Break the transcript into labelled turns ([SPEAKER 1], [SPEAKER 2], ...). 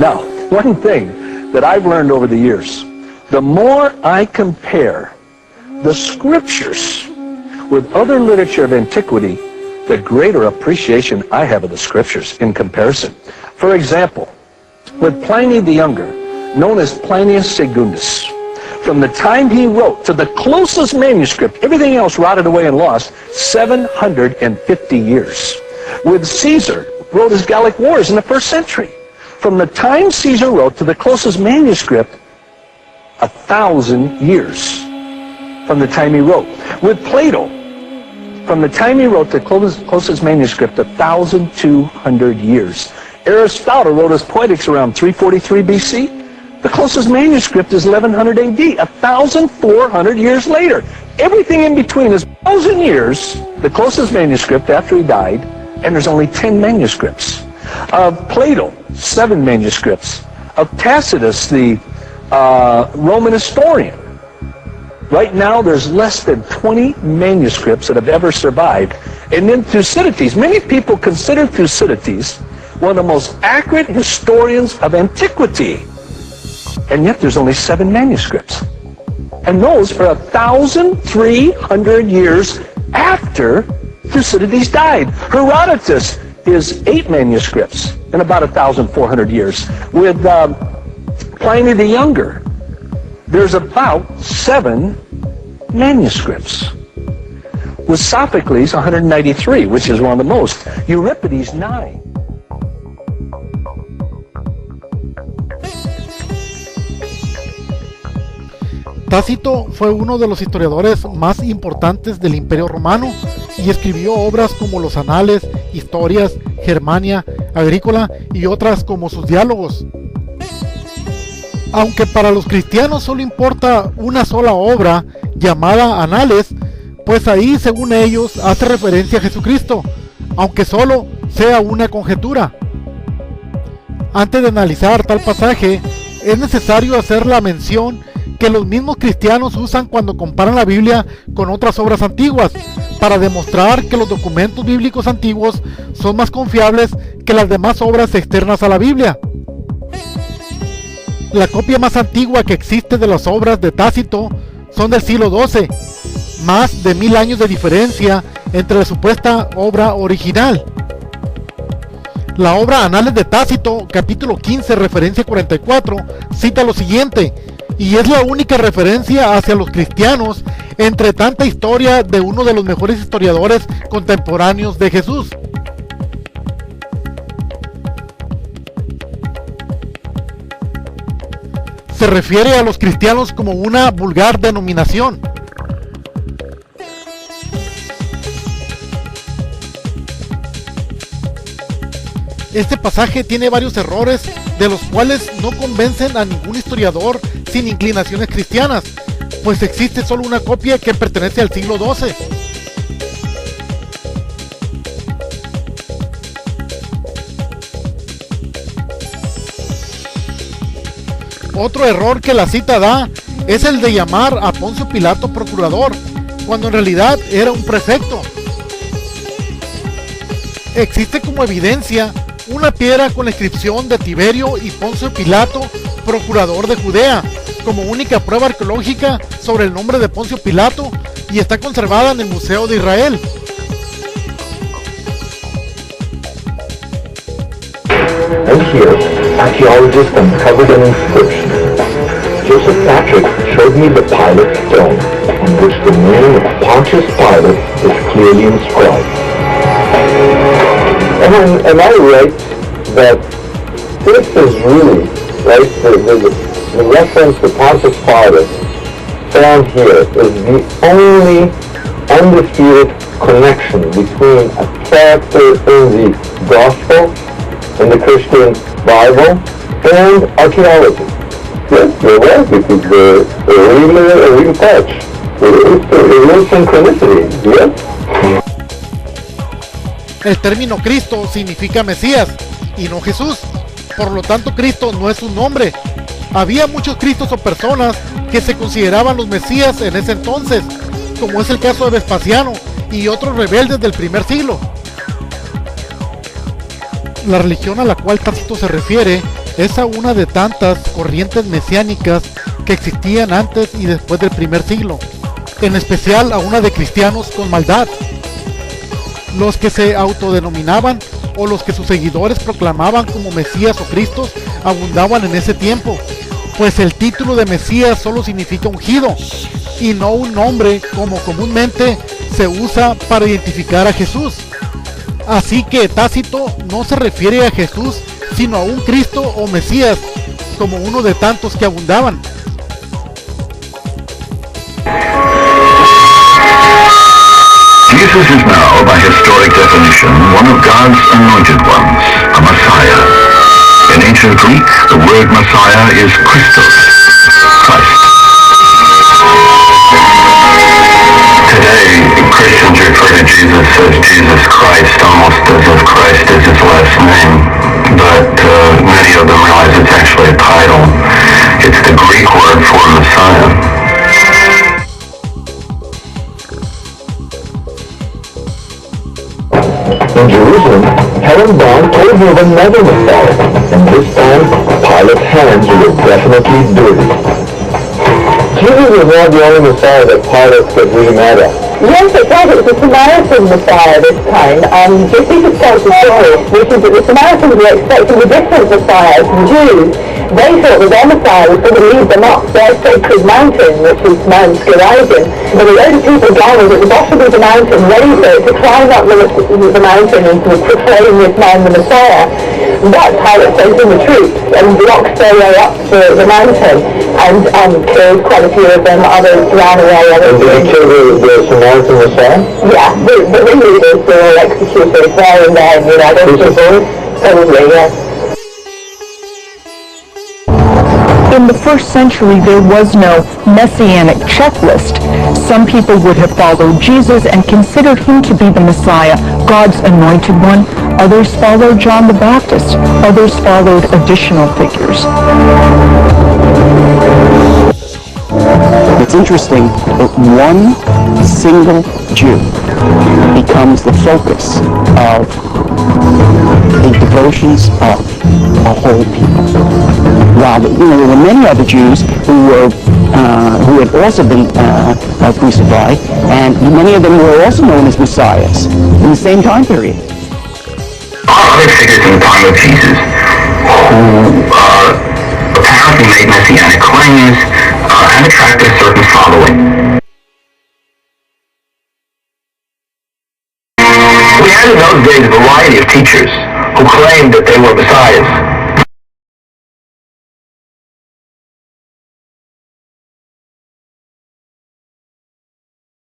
[SPEAKER 1] Now, one thing that I've learned over the years, the more I compare the scriptures with other literature of antiquity, the greater appreciation I have of the scriptures in comparison. For example, with Pliny the Younger, known as Plinius Secundus, from the time he wrote to the closest manuscript, everything else rotted away and lost, 750 years. With Caesar, wrote his Gallic Wars in the 1st century. From the time Caesar wrote to the closest manuscript, 1,000 years from the time he wrote. With Plato, from the time he wrote to the closest manuscript, 1,200 years. Aristotle wrote his Poetics around 343 BC. The closest manuscript is 1100 AD, 1,400 years later. Everything in between is 1,000 years, the closest manuscript after he died, and there's only 10 manuscripts. Of Plato, 7 manuscripts. Of Tacitus, the Roman historian, right now there's less than 20 manuscripts that have ever survived. And then Thucydides, many people consider Thucydides one of the most accurate historians of antiquity. And yet there's only 7 manuscripts. And those are 1,300 years after Thucydides died. Herodotus is 8 manuscripts in about 1,400 years. With Pliny the Younger, there's about 7 manuscripts. With Sophocles, 193, which is one of the most. Euripides, 9.
[SPEAKER 2] Tácito fue uno de los historiadores más importantes del Imperio Romano y escribió obras como los Anales, Historias, Germania, Agrícola y otras como sus diálogos. Aunque para los cristianos solo importa una sola obra llamada Anales, pues ahí, según ellos, hace referencia a Jesucristo, aunque solo sea una conjetura. Antes de analizar tal pasaje, es necesario hacer la mención que los mismos cristianos usan cuando comparan la Biblia con otras obras antiguas, para demostrar que los documentos bíblicos antiguos son más confiables que las demás obras externas a la Biblia. La copia más antigua que existe de las obras de Tácito son del siglo XII, más de 1000 años de diferencia entre la supuesta obra original. La obra Anales de Tácito, capítulo 15, referencia 44, cita lo siguiente, y es la única referencia hacia los cristianos entre tanta historia de uno de los mejores historiadores contemporáneos de Jesús. Se refiere a los cristianos como una vulgar denominación. Este pasaje tiene varios errores, de los cuales no convencen a ningún historiador sin inclinaciones cristianas, pues existe solo una copia que pertenece al siglo XII. Otro error que la cita da es el de llamar a Poncio Pilato procurador, cuando en realidad era un prefecto. Existe como evidencia una piedra con la inscripción de Tiberio y Poncio Pilato, procurador de Judea, como única prueba arqueológica sobre el nombre de Poncio Pilato, y está conservada en el Museo de Israel.
[SPEAKER 3] And here, archaeologists uncovered an inscription. Joseph Patrick showed me the Pilate stone, on which the name of Pontius Pilate is clearly inscribed. And I write that this is really, right, the reference to Pontius Pilate found here is the only undisputed connection between a character in the Gospel, in the Christian Bible, and archaeology. Yes, you're right, it is a real touch. It is synchronicity, yes?
[SPEAKER 2] El término Cristo significa Mesías y no Jesús, por lo tanto Cristo no es un nombre. Había muchos Cristos o personas que se consideraban los Mesías en ese entonces, como es el caso de Vespasiano y otros rebeldes del primer siglo. La religión a la cual Tácito se refiere es a una de tantas corrientes mesiánicas que existían antes y después del primer siglo, en especial a una de cristianos con maldad. Los que se autodenominaban o los que sus seguidores proclamaban como Mesías o Cristos abundaban en ese tiempo, pues el título de Mesías solo significa ungido y no un nombre como comúnmente se usa para identificar a Jesús. Así que Tácito no se refiere a Jesús sino a un Cristo o Mesías como uno de tantos que abundaban.
[SPEAKER 4] Jesus is now, by historic definition, one of God's anointed ones, a Messiah. In ancient Greek, the word Messiah is Christos, Christ. Today, Christians refer to Jesus as Jesus Christ, almost as if Christ is his last name. But many of them realize it's actually a title. It's the Greek word for Messiah.
[SPEAKER 3] In Jerusalem, Helen Bond told her of another Messiah, and this time, Pilate's hands were definitely dirty. Jesus was not the only Messiah that Pilate could really mad at.
[SPEAKER 5] Yes, it was. It was a Samaritan Messiah this time. Just this tells the story, which is that the Samaritans were expecting a different Messiah from Jews. They thought that their Messiah was going to lead them up their sacred mountain, which is Mount Gerizim. But a load of people gathered at the bottom of the mountain, ready to climb up the mountain and to proclaim this man the Messiah. But Pilate sent in the troops and blocked their way up the mountain and killed quite a few of them. Others ran away.
[SPEAKER 3] And did he kill the Samaritan Messiah?
[SPEAKER 5] Yeah, the ringleaders were all executed there and then, you know, those people, probably, yes.
[SPEAKER 6] In the first century, there was no messianic checklist. Some people would have followed Jesus and considered him to be the Messiah, God's anointed one. Others followed John the Baptist. Others followed additional figures.
[SPEAKER 7] It's interesting that one single Jew becomes the focus of the devotions of a whole people. While there were many other Jews who had also been crucified, and many of them were also known as messiahs in the same time period.
[SPEAKER 4] Other figures in the time of Jesus who apparently made messianic claims and attracted a certain following. We had in those days a variety of teachers who claimed that they were messiahs.